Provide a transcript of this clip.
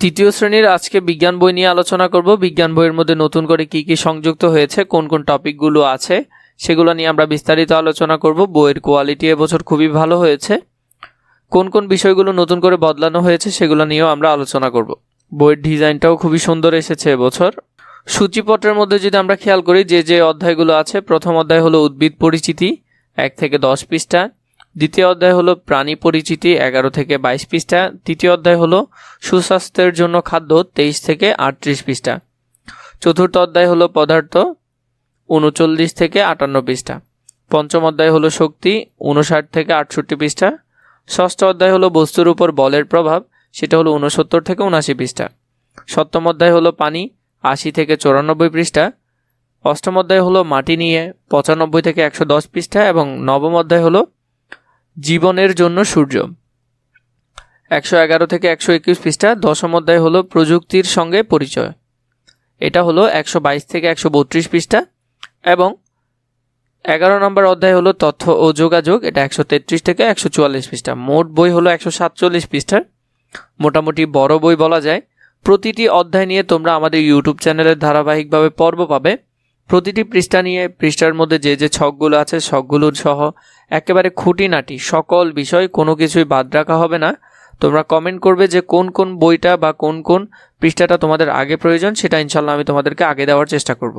তৃতীয় শ্রেণীর আজকে বিজ্ঞান বই নিয়ে আলোচনা করব। বিজ্ঞান বইয়ের মধ্যে নতুন করে কি কি সংযুক্ত হয়েছে, কোন কোন টপিকগুলো আছে সেগুলো নিয়ে আমরা বিস্তারিত আলোচনা করব। বইয়ের কোয়ালিটি এবছর খুবই ভালো হয়েছে। কোন কোন বিষয়গুলো নতুন করে বদলানো হয়েছে সেগুলো নিয়েও আমরা আলোচনা করব। বইয়ের ডিজাইনটাও খুবই সুন্দর এসেছে এবছর। সূচিপত্রের মধ্যে যদি আমরা খেয়াল করি যে অধ্যায়গুলো আছে, প্রথম অধ্যায় হলো উদ্ভিদ পরিচিতি 1 থেকে 10 পৃষ্ঠা। দ্বিতীয় অধ্যায় হলো প্রাণী পরিচিতি 11 থেকে 22 পৃষ্ঠা। তৃতীয় অধ্যায় হলো সুস্বাস্থ্যের জন্য খাদ্য 23 থেকে 38 পৃষ্ঠা। চতুর্থ অধ্যায় হলো পদার্থ 39 থেকে 58 পৃষ্ঠা। পঞ্চম অধ্যায় হলো শক্তি 59 থেকে 68 পৃষ্ঠা। ষষ্ঠ অধ্যায় হলো বস্তুর উপর বলের প্রভাব, সেটা হলো 69 থেকে 79 পৃষ্ঠা। সপ্তম অধ্যায় হলো পানি 80 থেকে 94 পৃষ্ঠা। অষ্টম অধ্যায় হলো মাটি নিয়ে 95 থেকে 110 পৃষ্ঠা এবং নবম অধ্যায় হলো জীবনের জন্য সূর্য 111 থেকে 121 পৃষ্ঠা। দশম অধ্যায় হলো প্রযুক্তির সঙ্গে পরিচয়, এটা হলো 122 থেকে 132 পৃষ্ঠা এবং 11 নম্বর অধ্যায় হলো তথ্য ও যোগাযোগ, এটা 133 থেকে 144 পৃষ্ঠা। মোট বই হলো 147 পৃষ্ঠার, মোটামুটি বড় বই বলা যায়। প্রতিটি অধ্যায় নিয়ে তোমরা আমাদের ইউটিউব চ্যানেলে ধারাবাহিকভাবে পর্ব পাবে। প্রতিটি পৃষ্ঠা নিয়ে পৃষ্ঠার মধ্যে যে ছকগুলো আছে ছকগুলোর সহ একেবারে খুঁটিনাটি সকল বিষয়, কোনো কিছুই বাদ রাখা হবে না। তোমরা কমেন্ট করবে যে কোন কোন বইটা বা কোন কোন পৃষ্ঠাটা তোমাদের আগে প্রয়োজন, সেটা ইনশাল্লাহ আমি তোমাদেরকে আগে দেওয়ার চেষ্টা করব।